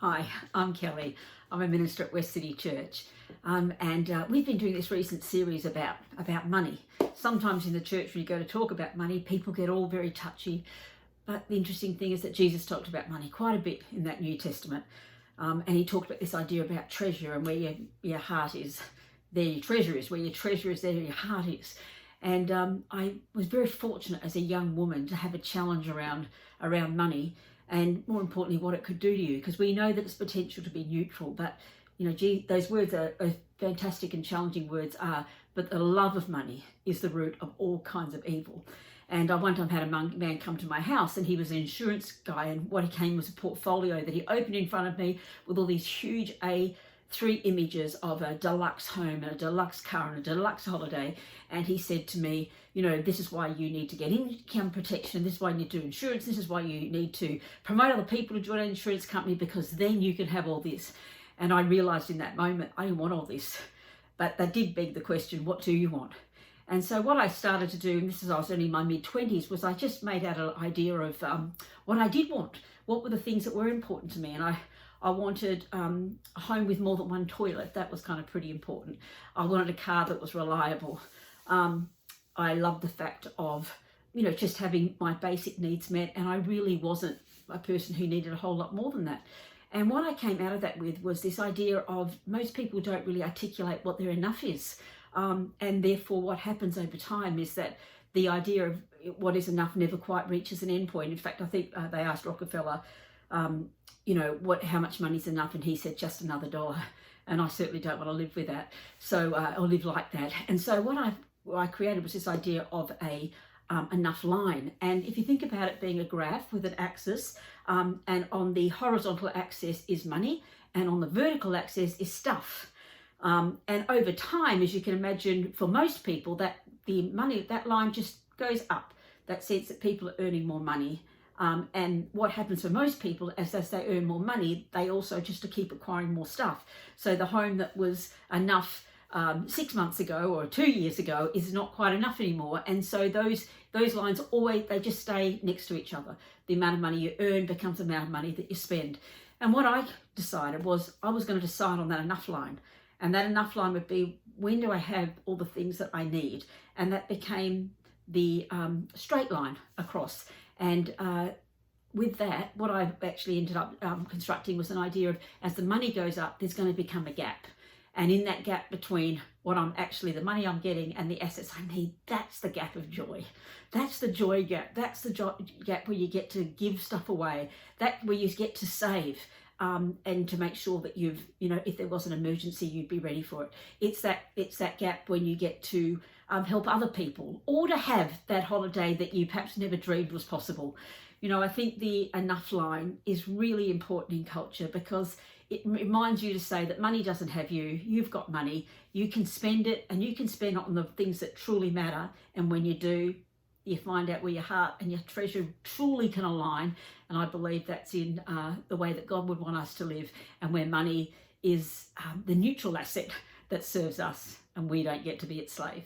Hi, I'm Kelly. I'm a minister at West City Church, and we've been doing this recent series about money. Sometimes in the church, when you go to talk about money, people get all very touchy. But the interesting thing is that Jesus talked about money quite a bit in that New Testament, and he talked about this idea about treasure and where your heart is, there your treasure is. Where your treasure is, there your heart is. And I was very fortunate as a young woman to have a challenge around money, and more importantly, what it could do to you, because we know that it's potential to be neutral, but those words are fantastic and challenging words but the love of money is the root of all kinds of evil. And I one time had a man come to my house, and he was an insurance guy, and what he came was a portfolio that he opened in front of me with all these huge A3 images of a deluxe home and a deluxe car and a deluxe holiday. And he said to me, this is why you need to get income protection, this is why you need to do insurance, this is why you need to promote other people to join an insurance company, because then you can have all this. And I realised in that moment, I didn't want all this. But that did beg the question, what do you want? And so what I started to do, and this is I was only in my mid-20s, was I just made out an idea of what I did want. What were the things that were important to me? And I wanted a home with more than one toilet. That was kind of pretty important. I wanted a car that was reliable. I loved the fact of, just having my basic needs met, and I really wasn't a person who needed a whole lot more than that. And what I came out of that with was this idea of most people don't really articulate what their enough is. And therefore what happens over time is that the idea of what is enough never quite reaches an end point. In fact, I think they asked Rockefeller, how much money is enough? And he said, just another dollar. And I certainly don't want to live with that. So, or live like that. And so what I created was this idea of a enough line. And if you think about it being a graph with an axis, and on the horizontal axis is money, and on the vertical axis is stuff. And over time, as you can imagine, for most people, that line just goes up. That sense that people are earning more money. And what happens for most people as they earn more money, they also just to keep acquiring more stuff. So the home that was enough 6 months ago or 2 years ago is not quite enough anymore. And so those lines they just stay next to each other. The amount of money you earn becomes the amount of money that you spend. And what I decided was I was going to decide on that enough line. And that enough line would be, when do I have all the things that I need? And that became the straight line across. And with that, what I actually ended up constructing was an idea of, as the money goes up, there's going to become a gap. And in that gap between the money I'm getting and the assets I need, that's the gap of joy. That's the joy gap. That's the gap where you get to give stuff away. That where you get to save. And to make sure that if there was an emergency, you'd be ready for it. It's that gap when you get to help other people, or to have that holiday that you perhaps never dreamed was possible. I think the enough line is really important in culture, because it reminds you to say that money doesn't have you. You've got money. You can spend it, and you can spend it on the things that truly matter. And when you do, you find out where your heart and your treasure truly can align. And I believe that's in the way that God would want us to live, and where money is the neutral asset that serves us, and we don't get to be its slave.